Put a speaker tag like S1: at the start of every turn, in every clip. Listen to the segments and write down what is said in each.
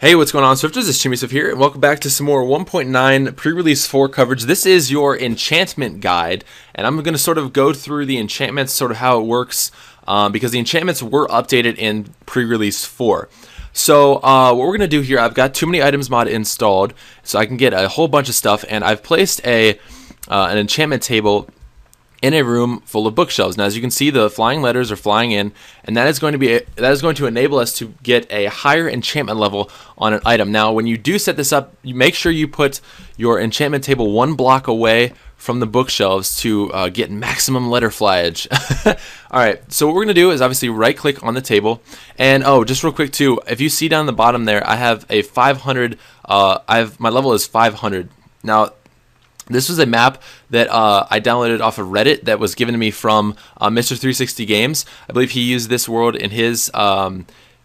S1: Hey, what's going on, Swifters? It's Chimiswift here, and welcome back to some more 1.9 pre-release 4 coverage. This is your enchantment guide, and I'm going to sort of go through the enchantments, sort of how it works, because the enchantments were updated in pre-release 4. So what we're going to do here, I've got Too Many Items mod installed, so I can get a whole bunch of stuff, and I've placed an enchantment table in a room full of bookshelves. Now, as you can see, the flying letters are flying in, and that is going to enable us to get a higher enchantment level on an item. Now, when you do set this up, you make sure you put your enchantment table 1 block away from the bookshelves to get maximum letter flyage. All right, so what we're going to do is obviously right-click on the table, and just real quick too, if you see down the bottom there, I have a 500. My level is 500 now. This was a map that I downloaded off of Reddit that was given to me from Mr. 360 Games. I believe he used this world in his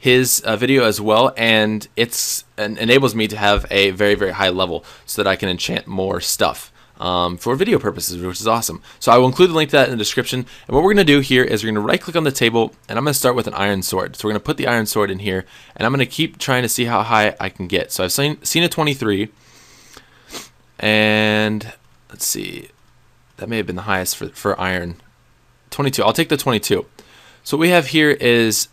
S1: video as well, and it enables me to have a very, very high level so that I can enchant more stuff for video purposes, which is awesome. So I will include the link to that in the description. And what we're going to do here is we're going to right-click on the table, and I'm going to start with an iron sword. So we're going to put the iron sword in here, and I'm going to keep trying to see how high I can get. So I've seen a 23. And let's see, that may have been the highest for iron. 22. I'll take the 22. So what we have here is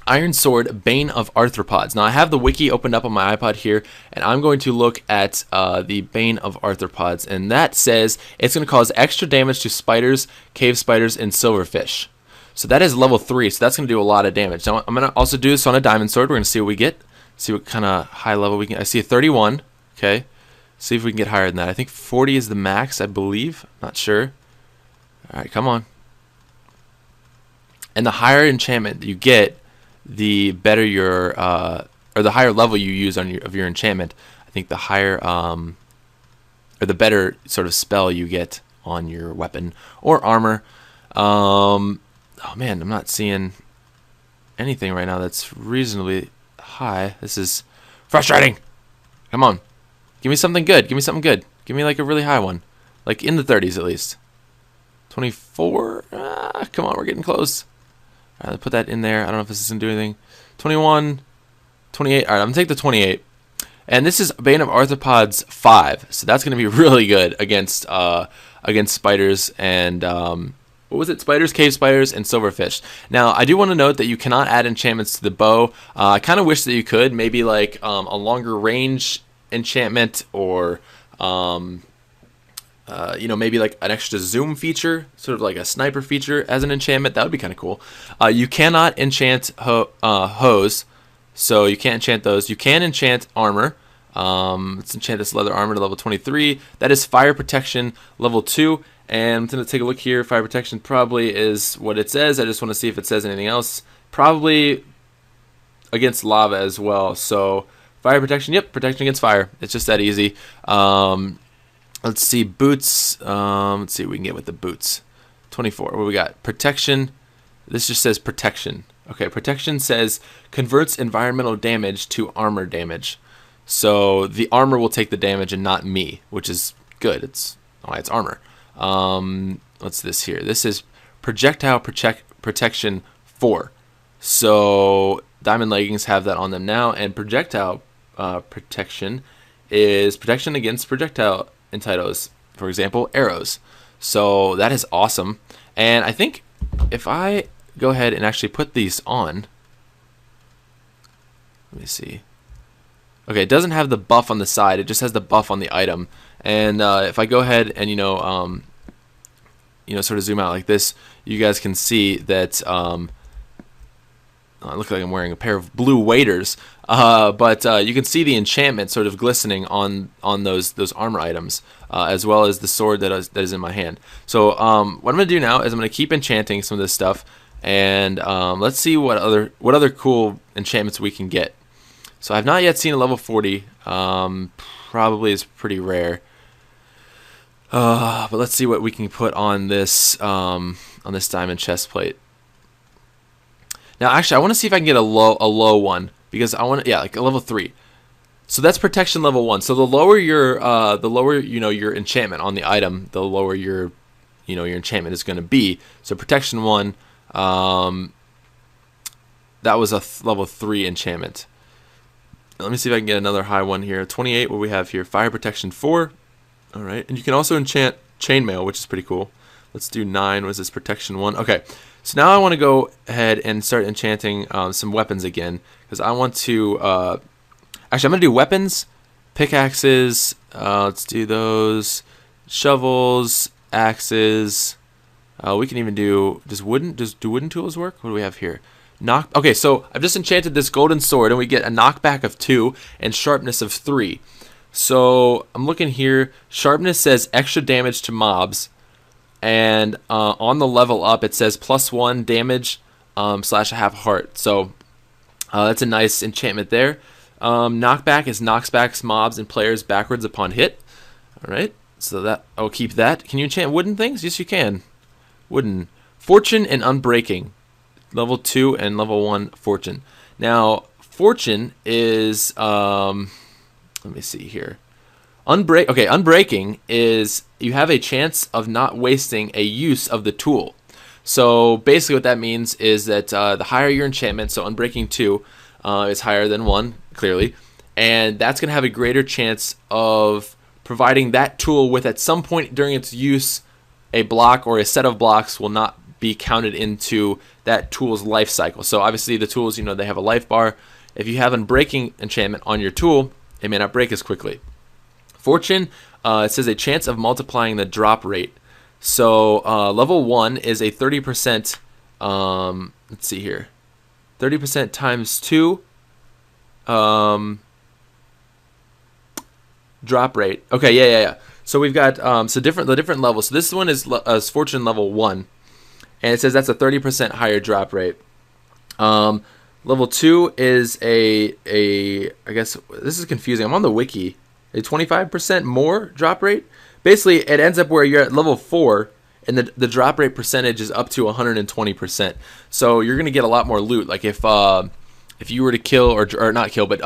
S1: Iron Sword, Bane of Arthropods. Now I have the wiki opened up on my iPod here, and I'm going to look at the Bane of Arthropods, and that says it's going to cause extra damage to spiders, cave spiders, and silverfish. So that is level 3, so that's going to do a lot of damage. Now I'm going to also do this on a diamond sword. We're going to see what we get, see what kind of high level we can. I see a 31. Okay. See if we can get higher than that. I think 40 is the max, I believe. Not sure. Alright, come on. And the higher enchantment you get, the better your, or the higher level you use of your enchantment. I think the higher, or the better sort of spell you get on your weapon or armor. Oh man, I'm not seeing anything right now that's reasonably high. This is frustrating. Come on. Give me something good. Give me something good. Give me like a really high one. Like in the 30s at least. 24? Come on, we're getting close. All right, let's put that in there. I don't know if this is going to do anything. 21, 28. All right, I'm going to take the 28. And this is Bane of Arthropods 5. So that's going to be really good against spiders and... what was it? Spiders, cave spiders, and silverfish. Now, I do want to note that you cannot add enchantments to the bow. I kind of wish that you could. Maybe like a longer range enchantment, or maybe like an extra zoom feature, sort of like a sniper feature as an enchantment. That would be kind of cool. You cannot enchant hose, so you can't enchant those. You can enchant armor. Let's enchant this leather armor to level 23. That is fire protection level 2. And I'm going to take a look here. Fire protection probably is what it says. I just want to see if it says anything else. Probably against lava as well. So fire protection, yep, protection against fire. It's just that easy. Let's see, boots. Let's see what we can get with the boots. 24, what we got? Protection. This just says protection. Okay, protection says converts environmental damage to armor damage. So the armor will take the damage and not me, which is good. It's armor. What's this here? This is projectile protection 4. So diamond leggings have that on them now, and projectile protection is protection against projectile entitles, for example, arrows. So that is awesome. And I think if I go ahead and actually put these on, let me see. Okay, it doesn't have the buff on the side, it just has the buff on the item. And if I go ahead and sort of zoom out like this, you guys can see that I look like I'm wearing a pair of blue waders, but you can see the enchantment sort of glistening on those armor items, as well as the sword that is in my hand. So what I'm going to do now is I'm going to keep enchanting some of this stuff, and let's see what other cool enchantments we can get. So I've not yet seen a level 40. Probably is pretty rare. But let's see what we can put on this diamond chest plate. Now, actually, I want to see if I can get a low one, because I want like a level 3. So that's protection level 1. So the lower your your enchantment on the item, the lower your enchantment is going to be. So protection 1, that was a level 3 enchantment. Let me see if I can get another high one here. 28, what we have here? Fire protection 4. All right, and you can also enchant chainmail, which is pretty cool. Let's do 9. Was this protection 1? Okay, so now I want to go ahead and start enchanting some weapons again, because I want to. Actually, I'm gonna do weapons, pickaxes. Let's do those. Shovels, axes. We can even do. Does do wooden tools work? What do we have here? Okay, so I've just enchanted this golden sword, and we get a knockback of 2 and sharpness of 3. So I'm looking here. Sharpness says extra damage to mobs, and on the level up it says +1 damage slash a half heart. So that's a nice enchantment there. Knockback is knocks back mobs and players backwards upon hit. All right, so that I'll keep that. Can you enchant wooden things? Yes, you can. Wooden. Fortune and Unbreaking. Level 2 and level 1 Fortune. Now, Fortune is, let me see here. Unbreaking is you have a chance of not wasting a use of the tool. So basically what that means is that the higher your enchantment, so Unbreaking 2 is higher than 1, clearly, and that's going to have a greater chance of providing that tool with, at some point during its use, a block or a set of blocks will not be counted into that tool's life cycle. So obviously the tools, they have a life bar. If you have Unbreaking enchantment on your tool, it may not break as quickly. Fortune, it says a chance of multiplying the drop rate. So level 1 is a 30%, let's see here, 30% times 2 drop rate. Okay, yeah. So we've got the different levels. So this one is Fortune level 1. And it says that's a 30% higher drop rate. Level 2 is I guess this is confusing. I'm on the wiki. A 25% more drop rate. Basically, it ends up where you're at level 4, and the drop rate percentage is up to 120%. So you're gonna get a lot more loot. Like if you were to kill or not kill, but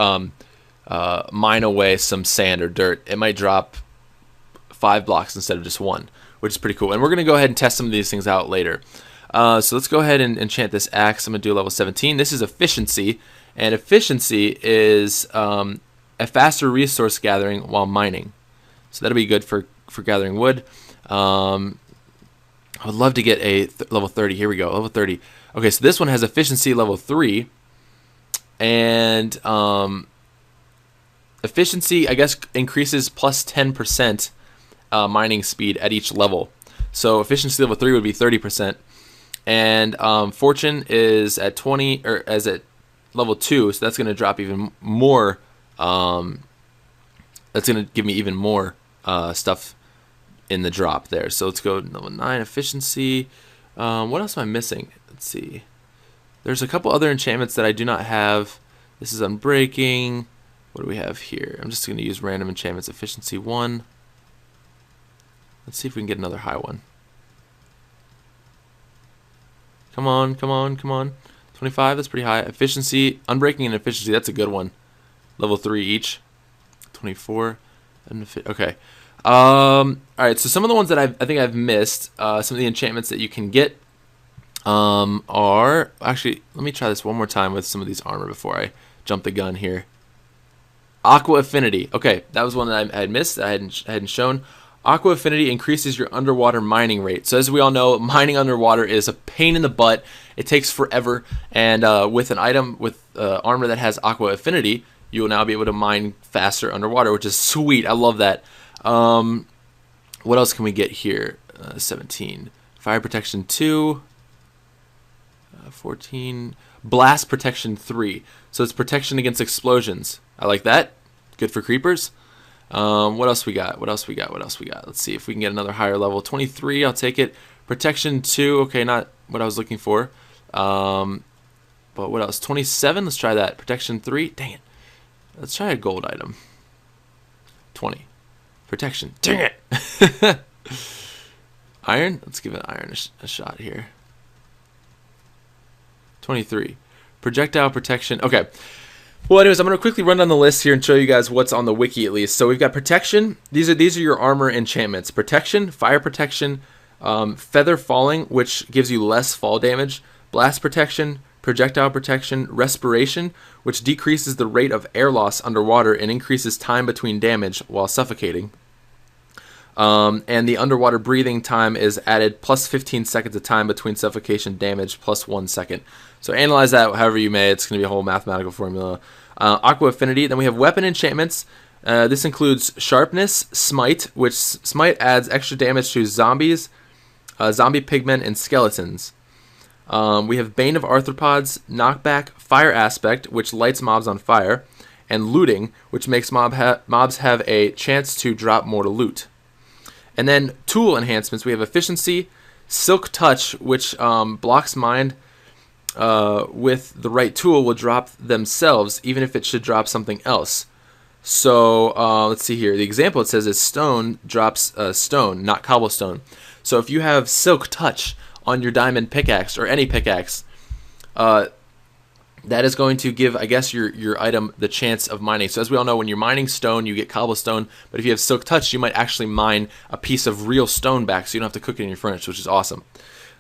S1: mine away some sand or dirt, it might drop 5 blocks instead of just 1, which is pretty cool. And we're gonna go ahead and test some of these things out later. So let's go ahead and enchant this axe. I'm going to do level 17. This is efficiency, and efficiency is a faster resource gathering while mining. So that'll be good for gathering wood. I would love to get a level 30. Here we go, level 30. Okay, so this one has efficiency level 3, and efficiency, I guess, increases plus 10% mining speed at each level. So efficiency level 3 would be 30%. And Fortune is at 20, or as at level 2, so that's going to drop even more. That's going to give me even more stuff in the drop there. So let's go level 9 efficiency. What else am I missing? Let's see. There's a couple other enchantments that I do not have. This is Unbreaking. What do we have here? I'm just going to use random enchantments. Efficiency 1. Let's see if we can get another high one. Come on. 25, that's pretty high. Efficiency, Unbreaking and efficiency, that's a good one. Level 3 each. 24. Okay. Alright, so some of the ones that I think I've missed, some of the enchantments that you can get are... Actually, let me try this one more time with some of these armor before I jump the gun here. Aqua Affinity. Okay, that was one that I had missed, that I hadn't shown. Aqua Affinity increases your underwater mining rate. So as we all know, mining underwater is a pain in the butt. It takes forever. And with an item with armor that has Aqua Affinity, you will now be able to mine faster underwater, which is sweet. I love that. What else can we get here? 17. Fire Protection 2. 14. Blast Protection 3. So it's protection against explosions. I like that. Good for creepers. What else we got? Let's see if we can get another higher level. 23, I'll take it. Protection 2, okay, not what I was looking for. But what else? 27, let's try that. Protection 3, dang it. Let's try a gold item. 20. Protection, dang it. Iron, let's give it iron a shot here. 23. Projectile protection, okay. Well, anyways, I'm going to quickly run down the list here and show you guys what's on the wiki at least. So we've got protection. These are your armor enchantments. Protection, fire protection, feather falling, which gives you less fall damage, blast protection, projectile protection, respiration, which decreases the rate of air loss underwater and increases time between damage while suffocating. And the underwater breathing time is added plus 15 seconds of time between suffocation damage plus 1 second. So analyze that however you may. It's going to be a whole mathematical formula. Aqua Affinity. Then we have weapon enchantments. This includes Sharpness, Smite, which Smite adds extra damage to zombies, zombie pigmen, and skeletons. We have Bane of Arthropods, Knockback, Fire Aspect, which lights mobs on fire, and Looting, which makes mobs have a chance to drop more to loot. And then tool enhancements, we have Efficiency, Silk Touch, which blocks mind with the right tool will drop themselves, even if it should drop something else. So let's see here. The example it says is stone drops stone, not cobblestone. So if you have Silk Touch on your diamond pickaxe or any pickaxe, that is going to give, I guess, your item the chance of mining. So as we all know, when you're mining stone, you get cobblestone. But if you have Silk Touch, you might actually mine a piece of real stone back, so you don't have to cook it in your furnace, which is awesome.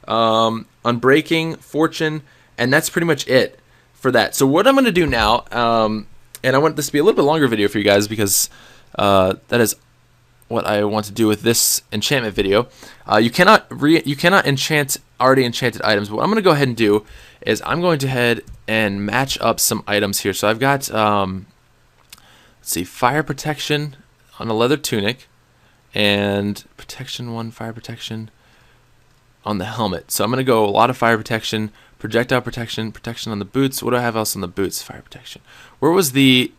S1: Unbreaking, Fortune, and that's pretty much it for that. So what I'm going to do now, and I want this to be a little bit longer video for you guys because that is what I want to do with this enchantment video. You cannot enchant already enchanted items, but what I'm going to go ahead and do is I'm going to head and match up some items here. So I've got, let's see, fire protection on a leather tunic, and protection 1, fire protection on the helmet. So I'm going to go a lot of fire protection, projectile protection, protection on the boots. What do I have else on the boots? Fire protection. Where was the,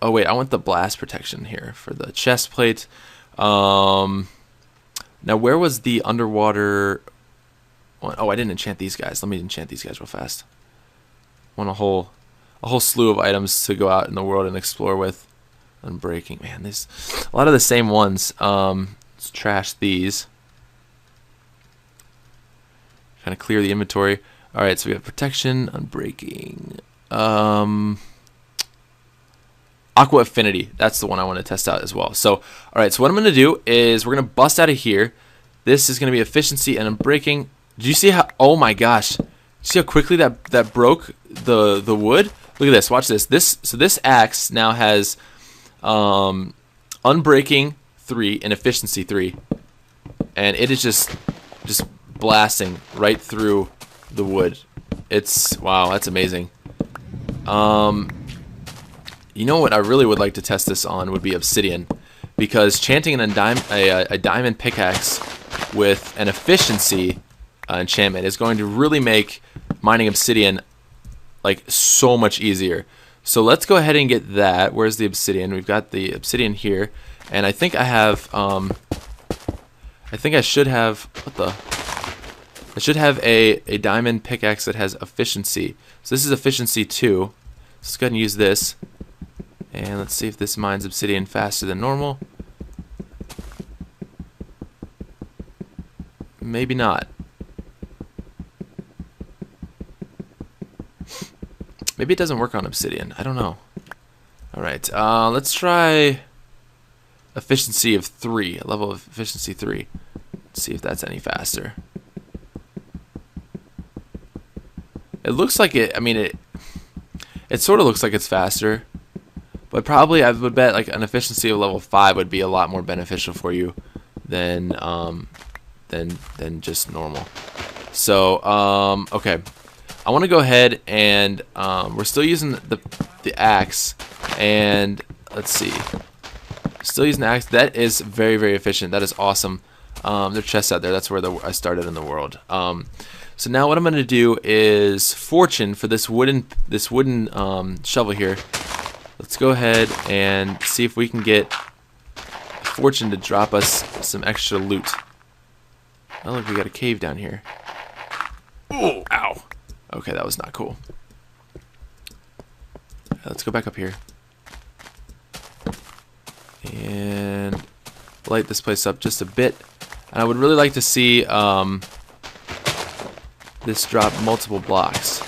S1: oh wait, I want the blast protection here for the chest plate. Now where was the underwater one? Oh, I didn't enchant these guys. Let me enchant these guys real fast. I want a whole slew of items to go out in the world and explore with. Unbreaking, man, there's a lot of the same ones. Let's trash these. Kind of clear the inventory. All right, so we have protection, unbreaking, Aqua Affinity. That's the one I want to test out as well. So, all right, so what I'm going to do is we're going to bust out of here. This is going to be efficiency and unbreaking. Did you see how? Oh my gosh! See how quickly that broke the wood? Look at this. Watch this. This axe now has unbreaking 3 and efficiency 3, and it is just blasting right through the wood. It's, wow, that's amazing. You know what I really would like to test this on would be obsidian, because chanting a diamond pickaxe with an efficiency enchantment is going to really make mining obsidian like so much easier. So let's go ahead and get that. Where's the obsidian? We've got the obsidian here, and I think I have I think I should have, what the, I should have a diamond pickaxe that has efficiency. So this is efficiency 2. Let's go ahead and use this. And let's see if this mines obsidian faster than normal. Maybe not. Maybe it doesn't work on obsidian. I don't know. Alright, let's try efficiency of 3. A level of efficiency 3. Let's see if that's any faster. It looks like it, I mean, it sort of looks like it's faster. But probably I would bet like an efficiency of level 5 would be a lot more beneficial for you than just normal. So okay, I want to go ahead and we're still using the axe, and let's see, still using the axe. That is very, very efficient. That is awesome. There are chests out there. That's where I started in the world. So now what I'm going to do is fortune for this wooden shovel here. Let's go ahead and see if we can get fortune to drop us some extra loot. Oh look, we got a cave down here. Oh, ow. Okay, that was not cool. Let's go back up here. And light this place up just a bit. And I would really like to see this drop multiple blocks.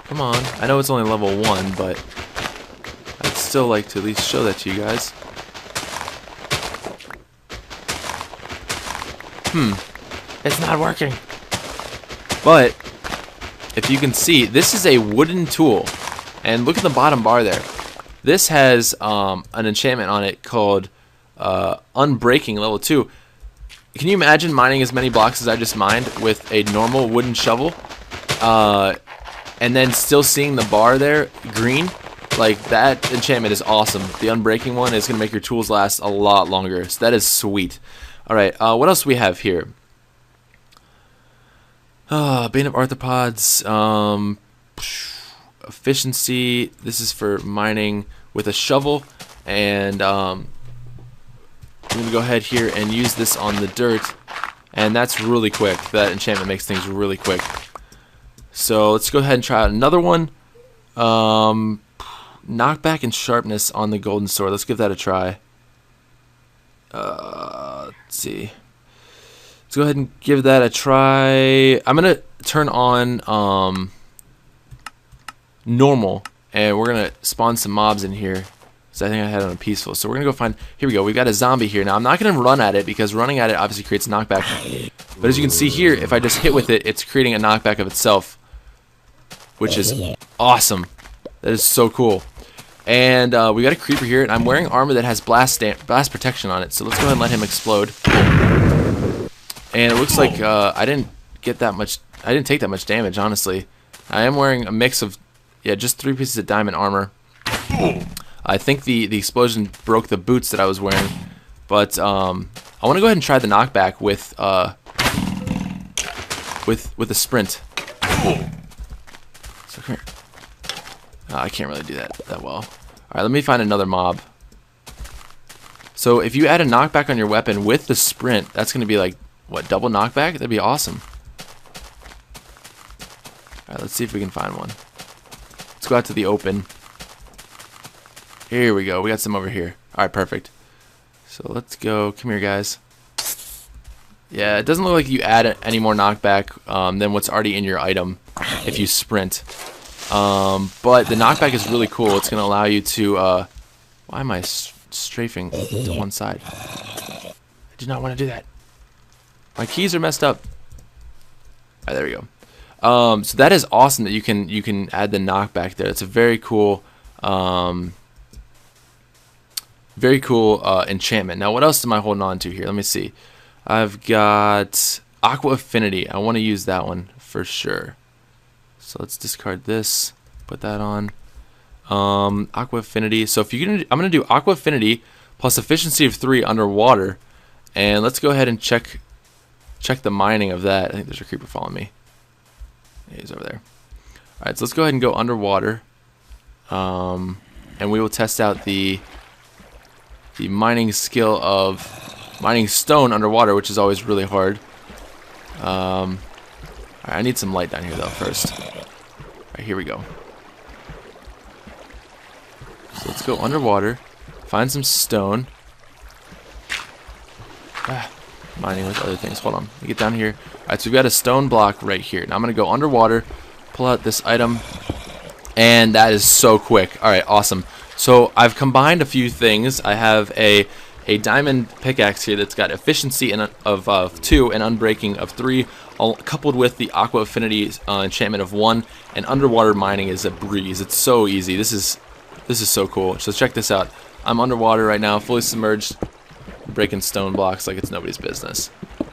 S1: Come on. I know it's only level 1, but I'd still like to at least show that to you guys. It's not working. But if you can see, this is a wooden tool, and look at the bottom bar there. This has an enchantment on it called Unbreaking level 2. Can you imagine mining as many blocks as I just mined with a normal wooden shovel, and then still seeing the bar there green? Like, that enchantment is awesome. The Unbreaking one is going to make your tools last a lot longer, so that is sweet. Alright, what else do we have here? Bane of Arthropods, efficiency. This is for mining with a shovel, and I'm going to go ahead here and use this on the dirt, and that's really quick. That enchantment makes things really quick. So let's go ahead and try out another one. Knockback and sharpness on the golden sword. Let's give that a try. Let's see. Let's go ahead and give that a try. I'm going to turn on normal, and we're going to spawn some mobs in here. So I think I had it on peaceful. So we're going to go find... Here we go. We've got a zombie here. Now, I'm not going to run at it because running at it obviously creates knockback. But as you can see here, if I just hit with it, it's creating a knockback of itself, which is awesome. That is so cool. And we got a creeper here, and I'm wearing armor that has blast protection on it. So let's go ahead and let him explode. And it looks like I didn't take that much damage, honestly. I am wearing a mix of, yeah, just 3 pieces of diamond armor. I think the explosion broke the boots that I was wearing, but I want to go ahead and try the knockback with a sprint. So come here. I can't really do that well. Alright, let me find another mob. So if you add a knockback on your weapon with the sprint, that's going to be like, what, double knockback? That'd be awesome. Alright, let's see if we can find one. Let's go out to the open. Here we go. We got some over here. Alright, perfect. So let's go. Come here, guys. Yeah, it doesn't look like you add any more knockback than what's already in your item if you sprint. But the knockback is really cool. It's going to allow you to... why am I strafing to one side? I do not want to do that. My keys are messed up. Alright, there we go. So that is awesome that you can add the knockback there. It's a very cool enchantment. Now, what else am I holding on to here? Let me see. I've got Aqua Affinity. I want to use that one for sure. So let's discard this. Put that on. Aqua Affinity. So if you can, I'm going to do Aqua Affinity plus Efficiency of 3 underwater, and let's go ahead and check the mining of that. I think there's a creeper following me. Yeah, he's over there. All right, so let's go ahead and go underwater, and we will test out the mining skill of mining stone underwater, which is always really hard. Alright, I need some light down here though first. Alright, here we go. So let's go underwater, find some stone. Mining with other things. Hold on, let me get down here. Alright, so we've got a stone block right here. Now I'm going to go underwater, pull out this item, and that is so quick. Alright, awesome. So I've combined a few things. I have a diamond pickaxe here that's got efficiency of 2 and unbreaking of 3, coupled with the Aqua Affinity enchantment of 1, and underwater mining is a breeze. It's so easy. This is so cool. So check this out. I'm underwater right now, fully submerged, breaking stone blocks like it's nobody's business.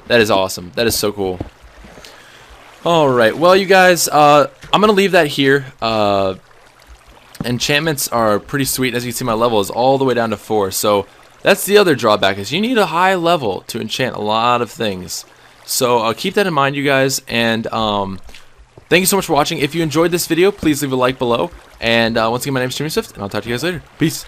S1: That is awesome. That is so cool. Alright, well, you guys, I'm going to leave that here. Enchantments are pretty sweet. As you can see, my level is all the way down to 4, so that's the other drawback, is you need a high level to enchant a lot of things. So keep that in mind, you guys, and thank you so much for watching. If you enjoyed this video, please leave a like below, and once again, my name is Jimmy Swift, and I'll talk to you guys later. Peace.